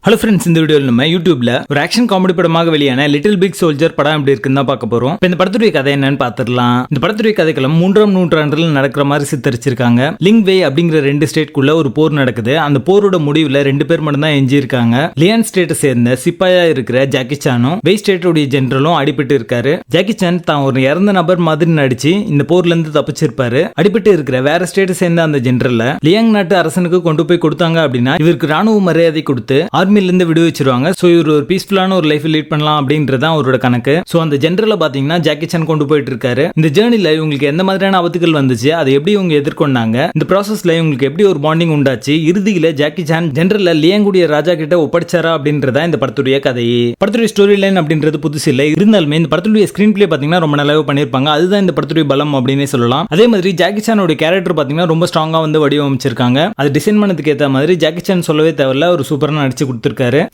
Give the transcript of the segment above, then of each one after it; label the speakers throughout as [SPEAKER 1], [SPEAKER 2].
[SPEAKER 1] Hello friends, இந்த வீடியோவில் நம்ம யூடியூப்ல ஒரு ஆக்ஷன் காமெடி படமாக வெளியான லிட்டில் பிக் சோல்ஜர் படம் எப்படி இருக்குன்னு தான் பார்க்க போறோம். இந்த படத்துடைய கதை என்னன்னு பார்த்துடலாம். இந்த படத்துடைய கதைக்களம் 3ஆம் நூற்றாண்டில் நடக்கிற மாதிரி சித்தரிச்சிருக்காங்க. லிங் வே அப்படிங்கிற 2 ஸ்டேட்குள்ள ஒரு போர் நடக்குது. அந்த போரோட முடிவுல 2 பேர் மட்டும் தான் எஞ்சி இருக்காங்க. லியான் ஸ்டேட்டை சேர்ந்த சிப்பாயா இருக்கிற ஜாக்கி சானும் வெய் ஸ்டேட்டோடைய ஜெனரலும் அடிபட்டு இருக்காரு. ஜாக்கி சான் தான் ஒரு இறந்த நபர் மாதிரி நடிச்சு இந்த போர்ல இருந்து தப்பிச்சிருப்பாரு. அடிபட்டு இருக்கிற வேற ஸ்டேட்டை சேர்ந்த அந்த ஜெனரல்ல லியாங் நாட்டு அரசனுக்கு கொண்டு போய் கொடுத்தாங்க அப்படின்னா இவருக்கு ராணுவ மரியாதை கொடுத்து இருந்து விடுவிச்சிருவாங்க. சோ இவர் ஒரு பீஸ்ஃபுல்லான ஒரு லைஃப் லீட் பண்ணலாம் அப்படின்றது தான் அவரோட கணக்கு. சோ அந்த ஜெனரல்ல பாத்தீங்கன்னா ஜாக்கி சான் கொண்டு போயிட்டு இருக்காரு. இந்த ஜேர்னில இவங்களுக்கு எந்த மாதிரியான ஆபத்துகள் வந்துச்சு, அதை எப்படி இவங்க எதிர்கொண்டாங்க, இந்த ப்ராசஸ்ல இவங்களுக்கு எப்படி ஒரு பாண்டிங் உண்டாச்சு, இறுதியில ஜாக்கி சான் ஜெனரல்ல லியாங்குடைய ராஜா கிட்ட ஒப்படைச்சாரா அப்படின்றதா இந்த படத்துடைய கதை. படத்துடைய ஸ்டோரி லைன் அப்படின்றது புதுசு இல்லை. இருந்தாலுமே இந்த படத்துடைய ஸ்கிரீன் பிளே பாத்தீங்கன்னா ரொம்ப நல்லாவே பண்ணிருப்பாங்க. அதுதான் இந்த படத்துடைய பலம் அப்படின்னே சொல்லலாம். அதே மாதிரி ஜாக்கி சானோட கேரக்டர் பாத்தீங்கன்னா ரொம்ப ஸ்ட்ராங்கா வந்து வடிவமைச்சிருக்காங்க. அது டிசைன் பண்ணதுக்கு ஏற்ற மாதிரி ஜாக்கி சான் சொல்லவே தேவையில்ல, ஒரு சூப்பரா நடிச்சு கொடுத்திருக்காரு.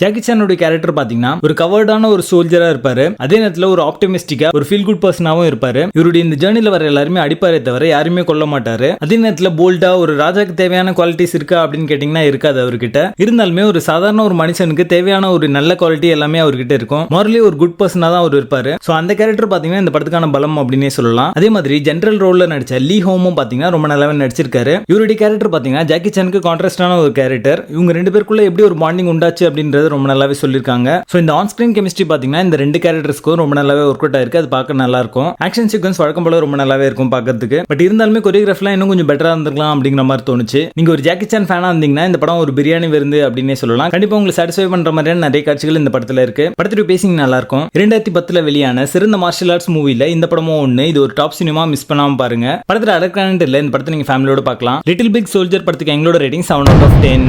[SPEAKER 1] ஜாக்கி சானோட கேரக்டர் பாத்தீங்கன்னா ஒரு கவர்டான ஒரு சோல்ஜரா இருப்பாரு. அதே நேரத்துல ஒரு ஆப்டிமிஸ்டிக்கா ஒரு ஃபீல் குட் பர்சனாவும் இருப்பாரு. இவருடைய இந்த ஜேர்னில வர எல்லாருமே அடிப்பாரே தவிர யாருமே கொல்ல மாட்டாரு. அதே நேரத்துல போல்டா ஒரு ராஜாக்கு தேவையான குவாலிட்டிஸ் இருக்கா அப்படின்னு கேட்டீங்கன்னா இருக்காது அவர்கிட்ட. இருந்தாலுமே ஒரு சாதாரண ஒரு மனுஷனுக்கு தேவையான ஒரு நல்ல குவாலிட்டி எல்லாமே அவர்கிட்ட இருக்கும். மாரலி ஒரு குட் பர்சனா தான் அவர் இருப்பாரு. சோ அந்த கேரக்டர் பாத்தீங்கன்னா இந்த படத்துக்கான பலம் அப்படின்னே சொல்லலாம். அதே மாதிரி ஜெனரல் ரோல்ல நடிச்ச லீ ஹோமும் பாத்தீங்கன்னா ரொம்ப நல்லாவே நடிச்சிருக்காரு. இவருடைய கேரக்டர் பாத்தீங்கன்னா ஜாக்கி சானுக்கு கான்ட்ராஸ்டான ஒரு கேரக்டர். இவங்க 2 பேருக்குள்ள எப்படி ஒரு பாண்டிங் உண்டாச்சு அப்படின்றது ரொம்ப நல்லாவே சொல்லிருக்காங்க. சோ இந்த ஆன் ஸ்கிரீன் கெமிஸ்ட்ரி பாத்தீங்கன்னா இந்த 2 கேரக்டர்ஸ்க்கும் ரொம்ப நல்லாவே ஒர்க் அவுட் ஆயிருக்கு. அது பார்க்க நல்லா இருக்கும். ஆக்ஷன் சீக்வன்ஸ் வழக்கம் போல ரொம்ப நல்லாவே இருக்கும் பார்க்கிறதுக்கு. பட் இருந்தாலுமே கொரியோகிராஃபிலாம் இன்னும் கொஞ்சம் பெட்டரா இருந்திருக்கலாம் அப்படிங்கிற மாதிரி தோணுச்சு. நீங்க ஒரு ஜாக்கி சான் ஃபேனா இருந்தீங்கன்னா இந்த படம் ஒரு பிரியாணி விருந்து அப்படின்னே சொல்லலாம். கண்டிப்பா உங்களுக்கு சாட்டிஸ்ஃபை பண்ற மாதிரியான நிறைய காட்சிகள் இந்த படத்துல இருக்கு. படத்துடைய பேசிங் நல்லா இருக்கும். 2010 வெளியான சிறந்த மார்ஷல் ஆர்ட்ஸ் மூவில இந்த படமும் ஒண்ணு. இது ஒரு டாப் சினிமா, மிஸ் பண்ணாம பாருங்க. படத்துல அடக்கானட் இல்ல, இந்த படத்தை நீங்க ஃபேமிலியோட பார்க்கலாம். லிட்டில் பிக் சோல்ஜர் படத்துக்கு எங்களோட ரேட்டிங் 7 out of 10.